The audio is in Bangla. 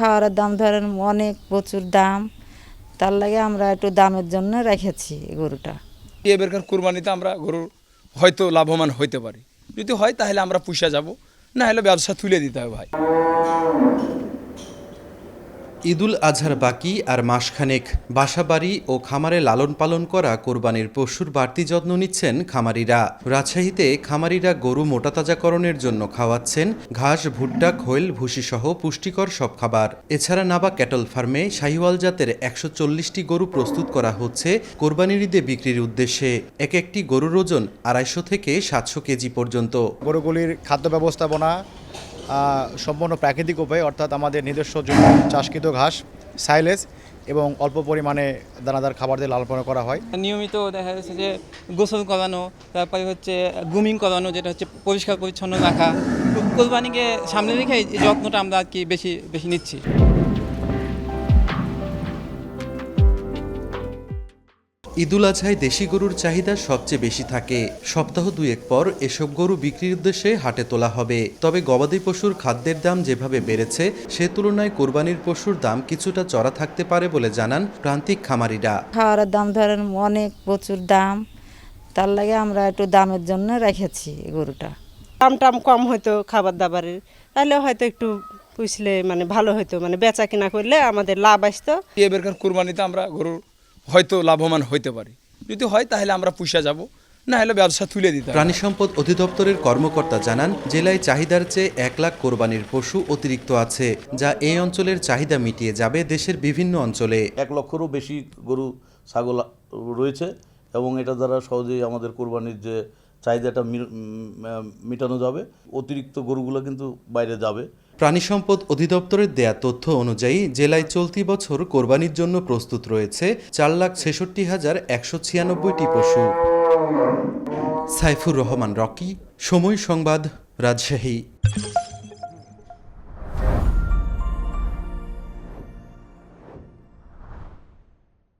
খাওয়ার দাম ধরেন অনেক প্রচুর দাম, তার লাগে আমরা একটু দামের জন্য রেখেছি গরুটা। এবারকার কুরবানিতে আমরা গরুর হয়তো লাভবান হইতে পারি, যদি হয় তাহলে আমরা পুষা যাব, না হলে ব্যবসা তুলে দিতে হবে ভাই। ঈদুল আজহার বাকি আর মাসখানেক। বাসাবাড়ি ও খামারে লালন পালন করা কোরবানির পশুর বাড়তি যত্ন নিচ্ছেন খামারিরা। রাজশাহীতে খামারিরা গরু মোটাতাজাকরণের জন্য খাওয়াচ্ছেন ঘাস, ভুট্টা, খৈল, ভুসিসহ পুষ্টিকর সব খাবার। এছাড়া নাবা ক্যাটল ফার্মে শাহিওয়াল জাতের ১৪০টি গরু প্রস্তুত করা হচ্ছে কোরবানির ঈদে বিক্রির উদ্দেশ্যে। এক একটি গরুর ওজন ২৫০ থেকে ৭০০ কেজি পর্যন্ত। গরুগুলির খাদ্য ব্যবস্থাপনা সম্পূর্ণ প্রাকৃতিক উপায়ে, অর্থাৎ আমাদের নিজস্ব চাষকৃত ঘাস, সাইলেজ এবং অল্প পরিমাণে দানাদার খাবার দিয়ে লালন পালন করা হয়। নিয়মিত দেখা যাচ্ছে যে গোসল করানো, তারপরে হচ্ছে গ্রুমিং করানো, যেটা হচ্ছে পরিষ্কার পরিচ্ছন্ন রাখা। কোরবানিকে সামনে রেখে এই যত্নটা আমরা আর কি বেশি বেশি নিচ্ছি। ঈদুল আজহায় দেশি গরুর চাহিদা সবচেয়ে বেশি থাকে। সপ্তাহ দুয়েক পর এসব গরু বিক্রির উদ্দেশ্যে হাটে তোলা হবে। তবে গবাদি পশুর খাদ্যের দাম যেভাবে বেড়েছে, সে তুলনায় কোরবানির পশুর দাম কিছুটা চড়া থাকতে পারে বলে জানান প্রান্তিক খামারিরা। খাওয়ার দাম ধরেন অনেক প্রচুর দাম, তার লাগে আমরা একটু দামের জন্য রেখেছি গরুটা। দাম কম হয়তো খাবার দাবারের, তাহলে হয়তো একটু পুষলে মানে ভালো হতো, মানে বেচা কিনা করলে আমাদের লাভ আসতো। এবারকার কুরবানিতে আমরা গরুর হয়তো লাভবান হইতে পারি, যদি হয় তাহলে আমরা পুষা যাব, না হলে ব্যবসা তুলে দিতে হবে। প্রাণী সম্পদ অধিদপ্তরের কর্মকর্তা জানান, জেলায় চাহিদার চেয়ে ১ লাখ কোরবানির পশু অতিরিক্ত আছে, যা এই অঞ্চলের চাহিদা মিটিয়ে যাবে দেশের বিভিন্ন অঞ্চলে। ১ লক্ষেরও বেশি গরু ছাগল রয়েছে এবং এটা দ্বারা সহজেই আমাদের কোরবানির যে চাহিদাটা মেটানো যাবে। অতিরিক্ত গরুগুলো কিন্তু বাইরে যাবে। প্রাণী সম্পদ অধিদপ্তরের দেয়া তথ্য অনুযায়ী জেলায় চলতি বছর কোরবানির জন্য প্রস্তুত রয়েছে ৪,৬৬,১৯৬টি পশু। সাইফুর রহমান রকি, সময় সংবাদ, রাজশাহী।